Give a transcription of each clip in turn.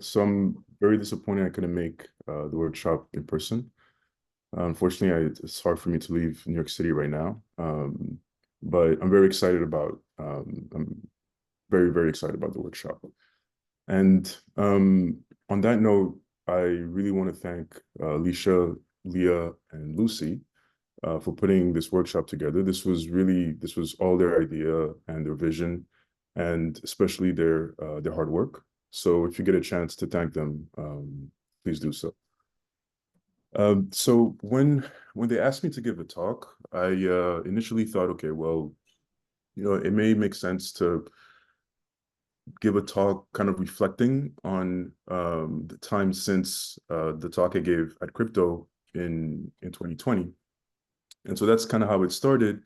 So I'm very disappointed I couldn't make the workshop in person. Unfortunately, it's hard for me to leave New York City right now. But I'm very excited about, I'm very, very excited about the workshop. And on that note, I really want to thank Alicia, Leah, and Lucy for putting this workshop together. This was all their idea and their vision, and especially their hard work. So if you get a chance to thank them, please do so. So when they asked me to give a talk, I initially thought, okay, well, it may make sense to give a talk kind of reflecting on the time since the talk I gave at Crypto in 2020. And so that's kind of how it started.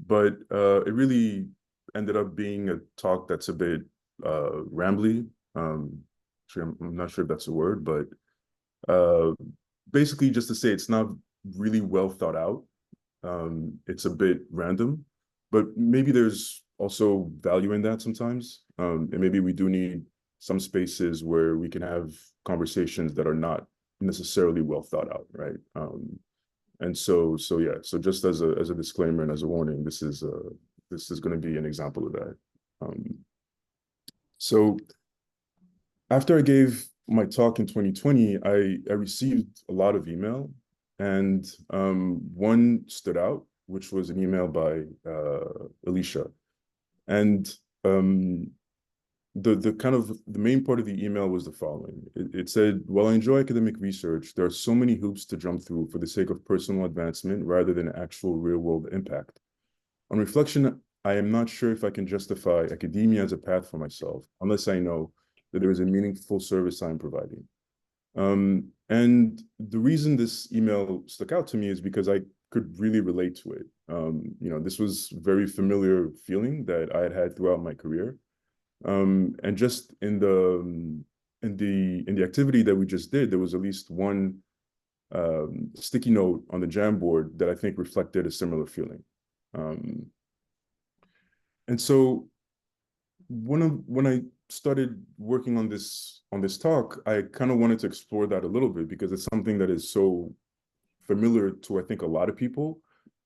But it really ended up being a talk that's a bit rambly. Actually, I'm not sure if that's a word, but basically just to say it's not really well thought out. It's a bit random, but maybe there's also value in that sometimes. And maybe we do need some spaces where we can have conversations that are not necessarily well thought out, right? And so yeah, so just as a disclaimer and as a warning, this is going to be an example of that. So after I gave my talk in 2020, I received a lot of email, and one stood out, which was an email by Alicia. And the kind of the main part of the email was the following. It said, "While I enjoy academic research, there are so many hoops to jump through for the sake of personal advancement rather than actual real-world impact. On reflection, I am not sure if I can justify academia as a path for myself, unless I know that there is a meaningful service I'm providing." And the reason this email stuck out to me is because I could really relate to it. This was a very familiar feeling that I had had throughout my career. And just in the activity that we just did, there was at least one sticky note on the Jamboard that I think reflected a similar feeling. And so when I started working on this talk, I kind of wanted to explore that a little bit because it's something that is so familiar to, I think, a lot of people,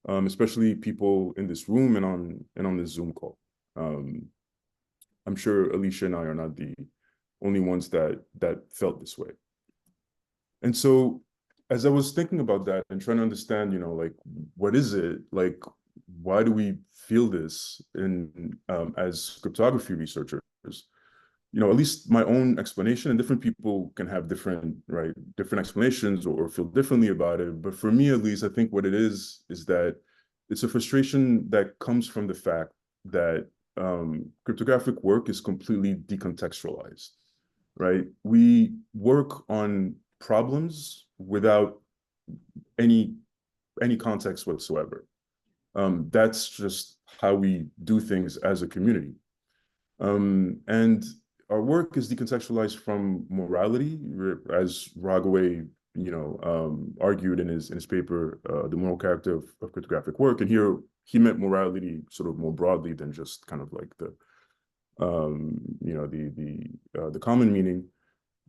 especially people in this room and on this Zoom call. I'm sure Alicia and I are not the only ones that felt this way. And so as I was thinking about that and trying to understand, like, what is it? Like, why do we feel this as cryptography researchers? At least my own explanation, and different people can have different explanations or feel differently about it. But for me, at least, I think what it is that it's a frustration that comes from the fact that cryptographic work is completely decontextualized, right? We work on problems without any context whatsoever. That's just how we do things as a community. And our work is decontextualized from morality, as Rogaway, argued in his paper, The Moral Character of Cryptographic Work. And here he meant morality sort of more broadly than just kind of like the common meaning.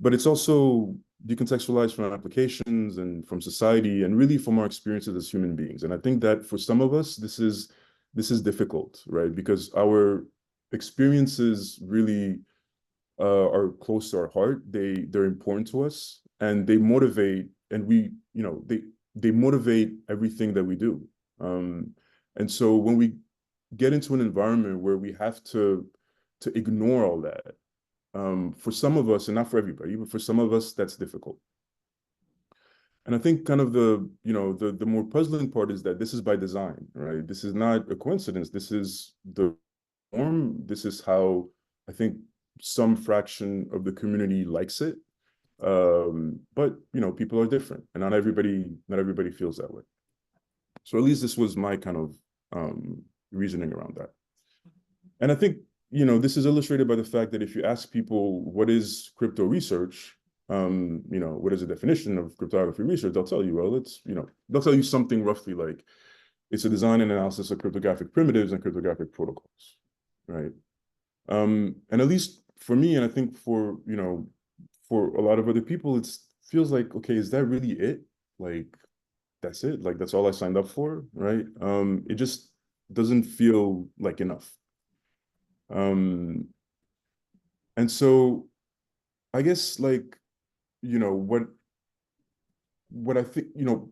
But it's also decontextualized from applications and from society and really from our experiences as human beings. And I think that for some of us, this is difficult, right? Because our experiences really are close to our heart. They're important to us, and they motivate, and they motivate everything that we do. And so when we get into an environment where we have to ignore all that, for some of us, and not for everybody, but for some of us, that's difficult. And I think kind of the more puzzling part is that this is by design, right? This is not a coincidence. This is the norm. This is how I think some fraction of the community likes it. But people are different, and not everybody feels that way. So at least this was my kind of reasoning around that. And I think this is illustrated by the fact that if you ask people what is crypto research, what is the definition of cryptography research, they'll tell you, well, they'll tell you something roughly like it's a design and analysis of cryptographic primitives and cryptographic protocols, right? And at least for me, and I think for for a lot of other people, it feels like, okay, is that really it? Like, that's it? Like, that's all I signed up for, right? It just doesn't feel like enough. And so I guess like, you know, what I think, you know,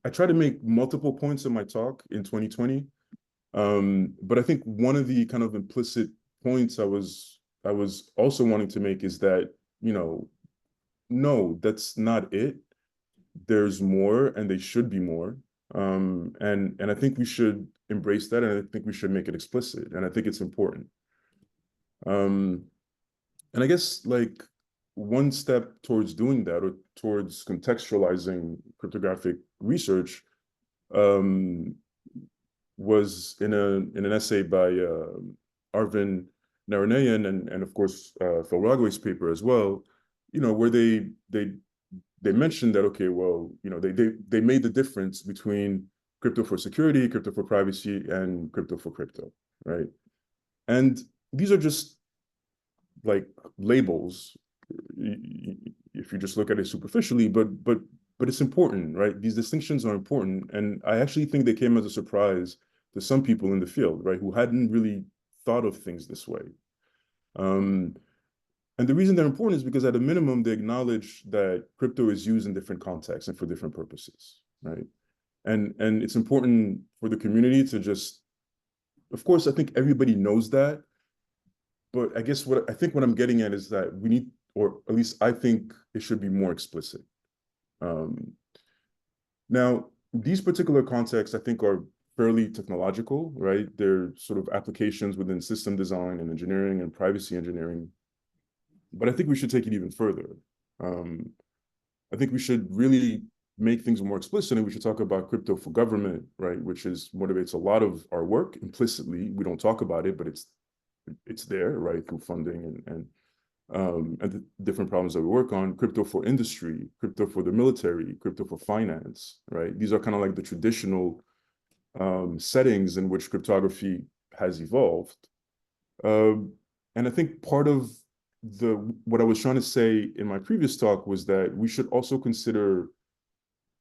I try to make multiple points in my talk in 2020. But I think one of the kind of implicit points I was also wanting to make is that, you know, no, that's not it. There's more, and they should be more. And I think we should embrace that, and I think we should make it explicit, and I think it's important. Um, and I guess like one step towards doing that, or towards contextualizing cryptographic research, um, was in an essay by Arvin Naranayan and of course Phil Rogaway's paper as well, you know, where they mentioned that, okay, well, you know, they made the difference between crypto for security, crypto for privacy, and crypto for crypto, right? And these are just like labels if you just look at it superficially, but it's important, right? These distinctions are important, and I actually think they came as a surprise to some people in the field, right, who hadn't really thought of things this way. Um, and the reason they're important is because at a minimum, they acknowledge that crypto is used in different contexts and for different purposes, right? And it's important for the community to just, of course, I think everybody knows that, but I guess what I'm getting at is that we need, or at least I think it should be more explicit. Um, Now, these particular contexts, I think, are fairly technological, right? They're sort of applications within system design and engineering and privacy engineering. But I think we should take it even further. Um, I think we should really make things more explicit, and we should talk about crypto for government, right? Which is motivates a lot of our work implicitly. We don't talk about it, but it's there, right? Through funding and the different problems that we work on, crypto for industry, crypto for the military, crypto for finance, right? These are kind of like the traditional settings in which cryptography has evolved. And I think part of what I was trying to say in my previous talk was that we should also consider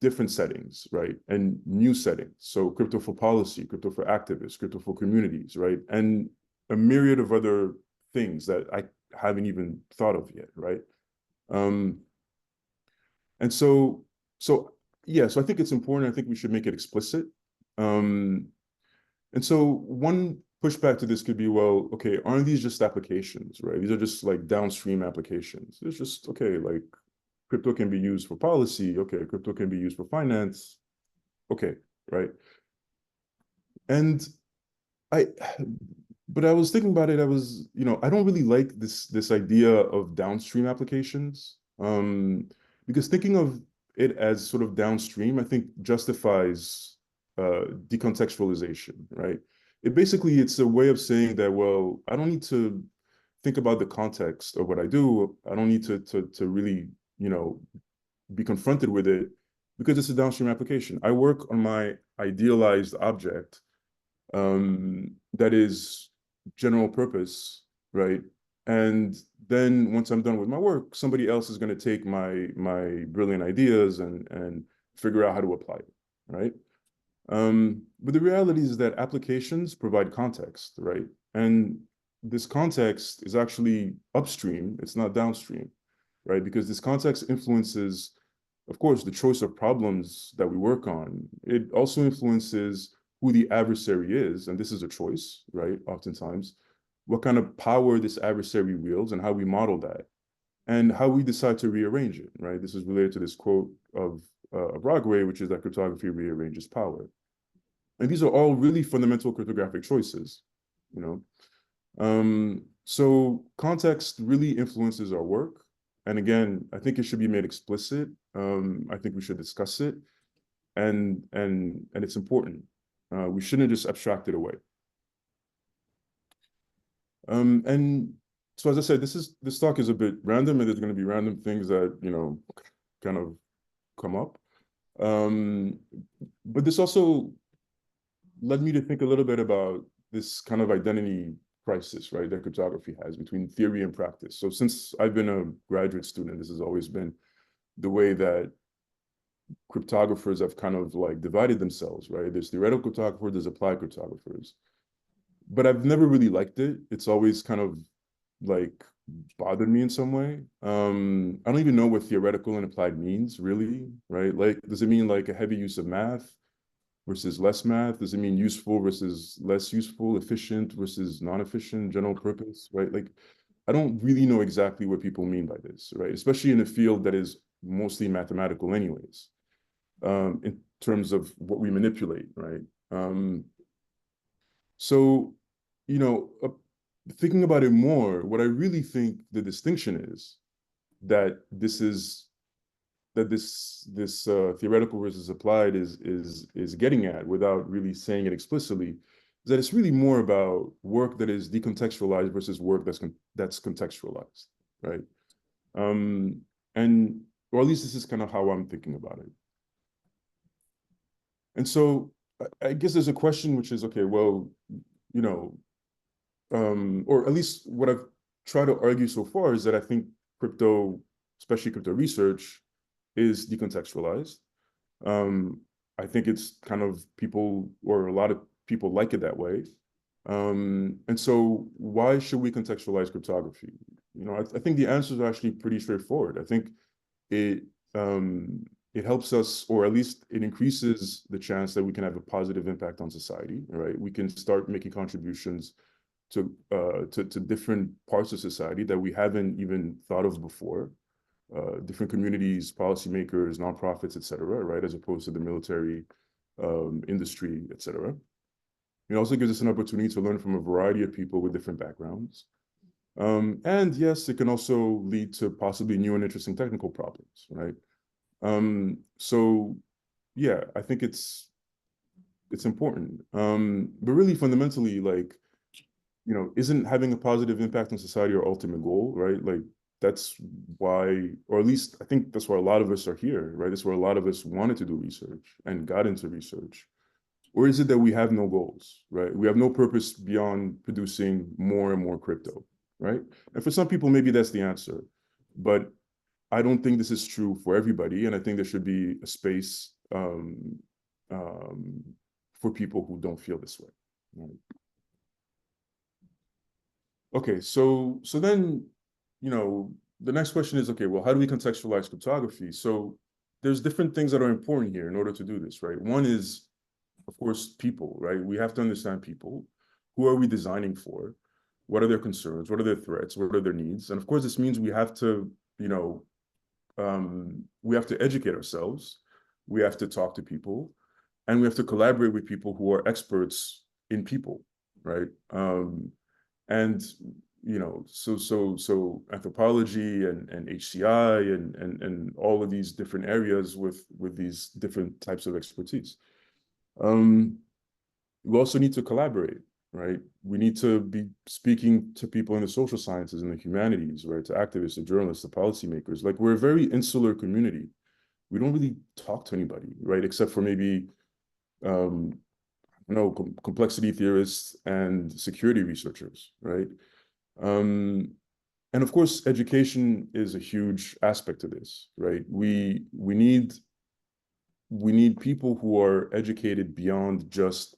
different settings, right? And new settings. So crypto for policy, crypto for activists, crypto for communities, right? And a myriad of other things that I haven't even thought of yet, right? Um, and so yeah, so I think it's important. I think we should make it explicit. Um, and so one pushback to this could be, well, okay, aren't these just applications, right? These are just like downstream applications. It's just, okay, like crypto can be used for policy. Okay, crypto can be used for finance. Okay, right? And I, but I was thinking about it. I was, you know, I don't really like this idea of downstream applications, because thinking of it as sort of downstream, I think justifies decontextualization, right? It's a way of saying that, well, I don't need to think about the context of what I do. I don't need to really, you know, be confronted with it because it's a downstream application. I work on my idealized object that is general purpose, right? And then once I'm done with my work, somebody else is going to take my brilliant ideas and figure out how to apply it, right? But the reality is that applications provide context, right? And this context is actually upstream, it's not downstream, right? Because this context influences, of course, the choice of problems that we work on. It also influences who the adversary is, and this is a choice, right? Oftentimes, what kind of power this adversary wields and how we model that, and how we decide to rearrange it, right? This is related to this quote of Rogaway, which is that cryptography rearranges power. And these are all really fundamental cryptographic choices, you know? So context really influences our work. And again, I think it should be made explicit. I think we should discuss it, and it's important. We shouldn't just abstract it away. And so, as I said, this talk is a bit random, and there's going to be random things that, you know, kind of come up. Um, but this also led me to think a little bit about this kind of identity crisis, right, that cryptography has between theory and practice. So since I've been a graduate student, this has always been the way that cryptographers have kind of like divided themselves, right? There's theoretical cryptographers, there's applied cryptographers. But I've never really liked it. It's always kind of like bothered me in some way. I don't even know what theoretical and applied means, really, right? Like, does it mean like a heavy use of math versus less math? Does it mean useful versus less useful, efficient versus non-efficient, general purpose, right? Like, I don't really know exactly what people mean by this, right? Especially in a field that is mostly mathematical anyways, in terms of what we manipulate, right? So, you know, thinking about it more, what I really think the distinction is that this theoretical versus applied is getting at, without really saying it explicitly, is that it's really more about work that is decontextualized versus work that's contextualized, right? Um, and or at least this is kind of how I'm thinking about it. And so I guess there's a question which is, okay, well, you know, or at least what I've tried to argue so far is that I think crypto, especially crypto research, is decontextualized. Um, I think it's kind of people, or a lot of people like it that way. And so why should we contextualize cryptography? You know, I think the answers are actually pretty straightforward. I think it it helps us, or at least it increases the chance that we can have a positive impact on society, right? We can start making contributions to different parts of society that we haven't even thought of before, different communities, policymakers, nonprofits, et cetera, right, as opposed to the military, industry, et cetera. It also gives us an opportunity to learn from a variety of people with different backgrounds. And yes, it can also lead to possibly new and interesting technical problems, right? So yeah, I think it's important. But really fundamentally, like, you know, isn't having a positive impact on society our ultimate goal, right? Like, that's why, or at least I think that's why a lot of us are here, right? That's where a lot of us wanted to do research and got into research. Or is it that we have no goals, right? We have no purpose beyond producing more and more crypto, right? And for some people, maybe that's the answer. But I don't think this is true for everybody. And I think there should be a space um, for people who don't feel this way, right? Okay, so then, you know, the next question is, okay, well, how do we contextualize cryptography? So there's different things that are important here in order to do this, right? One is, of course, people, right? We have to understand people. Who are we designing for? What are their concerns? What are their threats? What are their needs? And of course, this means we have to, you know, we have to educate ourselves. We have to talk to people, and we have to collaborate with people who are experts in people, right? And you know, so anthropology and HCI and all of these different areas with these different types of expertise. We also need to collaborate, right? We need to be speaking to people in the social sciences and the humanities, right? To activists, to journalists, to policymakers. Like, we're a very insular community. We don't really talk to anybody, right? Except for maybe complexity theorists and security researchers, right? Um, and of course, education is a huge aspect of this, right? We need people who are educated beyond just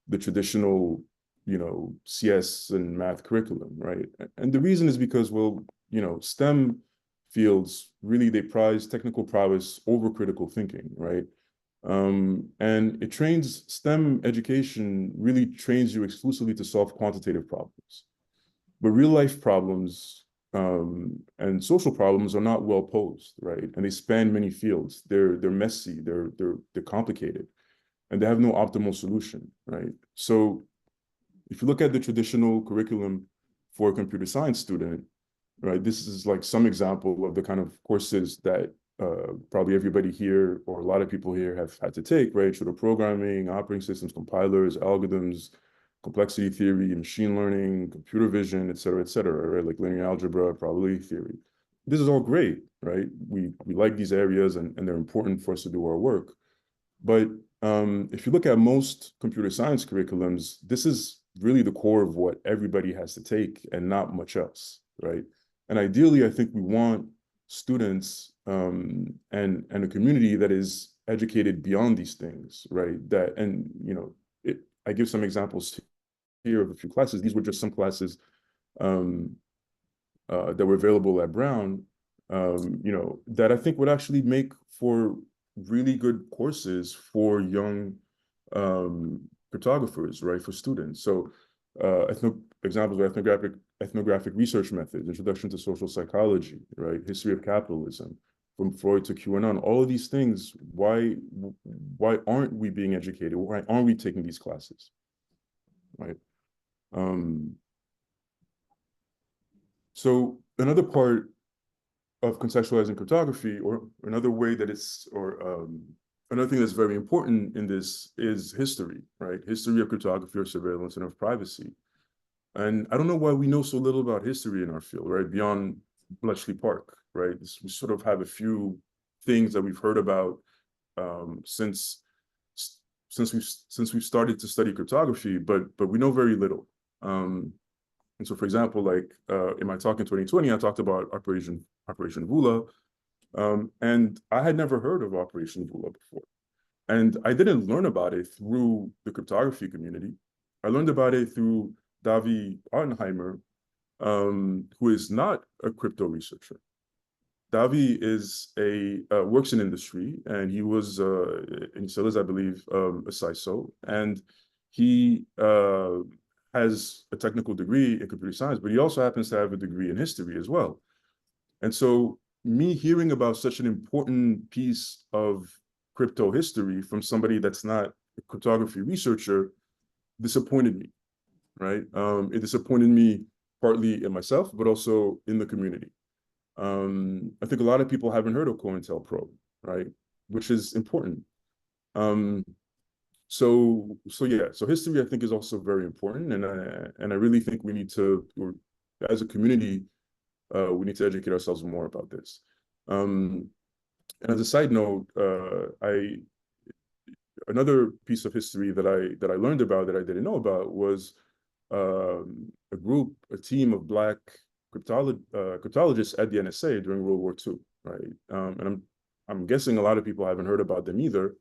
the traditional, you know, CS and math curriculum, right? And the reason is because, well, you know, STEM fields really, they prize technical prowess over critical thinking, right? And it trains, STEM education really trains you exclusively to solve quantitative problems. But real life problems and social problems are not well posed, right? And they span many fields. They're messy, they're complicated, and they have no optimal solution, right? So if you look at the traditional curriculum for a computer science student, right, this is like some example of the kind of courses that probably everybody here, or a lot of people here, have had to take, right? Sort of programming, operating systems, compilers, algorithms, complexity theory, machine learning, computer vision, et cetera, right? Like linear algebra, probability theory. This is all great, right? We like these areas, and they're important for us to do our work. But if you look at most computer science curriculums, this is really the core of what everybody has to take and not much else, right? And ideally, I think we want students and a community that is educated beyond these things, right? That, and I give some examples here of a few classes. These were just some classes um, that were available at Brown, that I think would actually make for really good courses for young cryptographers, right, for students. So examples of ethnographic research methods, introduction to social psychology, right, history of capitalism, from Freud to QAnon, all of these things, why aren't we being educated? Why aren't we taking these classes, right? So another part of contextualizing cryptography, or another way that another thing that's very important in this is history, right? History of cryptography or surveillance and of privacy. And I don't know why we know so little about history in our field, right? Beyond Bletchley Park, right? We sort of have a few things that we've heard about since we've started to study cryptography, but we know very little. And so, for example, like in my talk in 2020, I talked about Operation Vula, and I had never heard of Operation Vula before. And I didn't learn about it through the cryptography community. I learned about it through Davi Arnheimer, who is not a crypto researcher. Davi is works in industry, and he was, and he still is, I believe, a CISO, and he has a technical degree in computer science, but he also happens to have a degree in history as well. And so me hearing about such an important piece of crypto history from somebody that's not a cryptography researcher disappointed me, right? It disappointed me partly in myself, but also in the community. I think a lot of people haven't heard of COINTELPRO, right? Which is important. So yeah, so history I think is also very important, and I really think we need to, or as a community, we need to educate ourselves more about this. And as a side note, another piece of history that I learned about that I didn't know about was a team of Black cryptologists at the NSA during World War II, right? And I'm guessing a lot of people haven't heard about them either.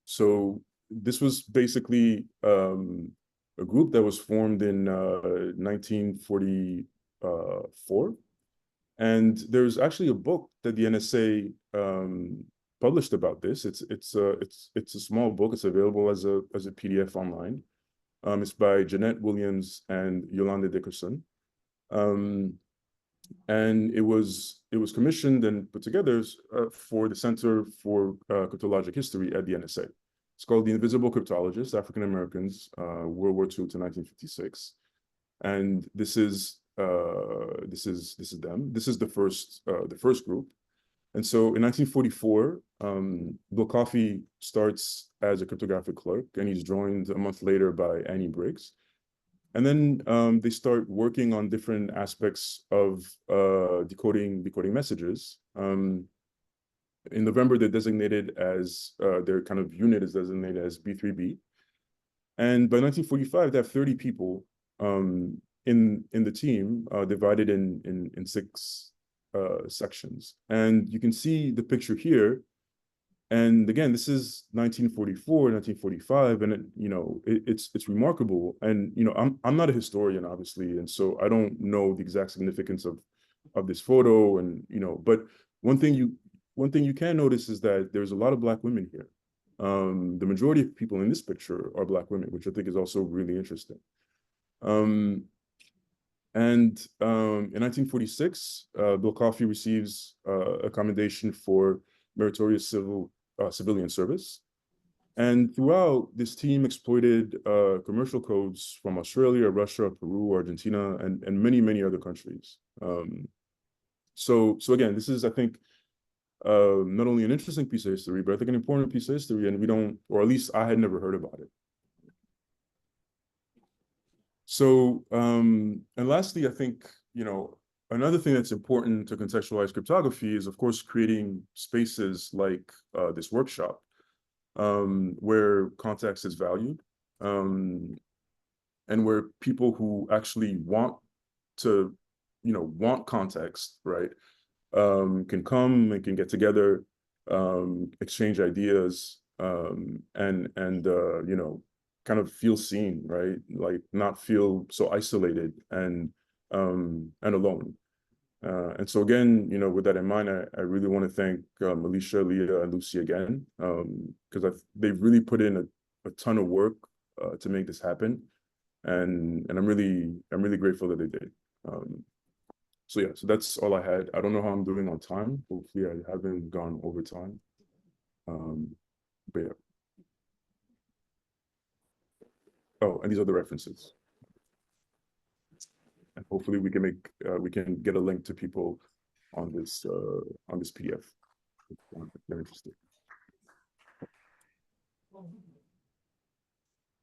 So this was basically a group that was formed in 1944. And there's actually a book that the NSA published about this. It's a small book. It's available as a PDF online. It's by Jeanette Williams and Yolanda Dickerson. And it was commissioned and put together for the Center for Cryptologic History at the NSA. It's called The Invisible Cryptologists, African Americans, World War II to 1956. And this is them. This is the first group. And so in 1944, Bill Coffey starts as a cryptographic clerk, and he's joined a month later by Annie Briggs. And then they start working on different aspects of decoding messages. In November, they're designated as, their kind of unit is designated as B3B. And by 1945, they have 30 people in the team, divided in 6 sections. And you can see the picture here. And again, this is 1944, 1945, and it's remarkable. And I'm not a historian, obviously, and so I don't know the exact significance of this photo. And but one thing you can notice is that there's a lot of Black women here. The majority of people in this picture are Black women, which I think is also really interesting. And in 1946, Bill Coffey receives a commendation for meritorious civilian service. And throughout, this team exploited commercial codes from Australia, Russia, Peru, Argentina, and many, many other countries. So again, this is, I think, not only an interesting piece of history, but I think an important piece of history, and we don't, or at least I had never heard about it. So, and lastly, I think, another thing that's important to contextualize cryptography is, of course, creating spaces like this workshop, where context is valued. and where people who actually want to, want context, right, can come and can get together, exchange ideas, and kind of feel seen, right? Like not feel so isolated and alone. And so again, with that in mind, I really want to thank Alicia, Leah, and Lucy again, because they've really put in a ton of work to make this happen, and I'm really grateful that they did. So yeah, so that's all I had. I don't know how I'm doing on time. Hopefully, I haven't gone over time. But yeah. Oh, and these are the references. And hopefully, we can get a link to people on this PDF if they're interested.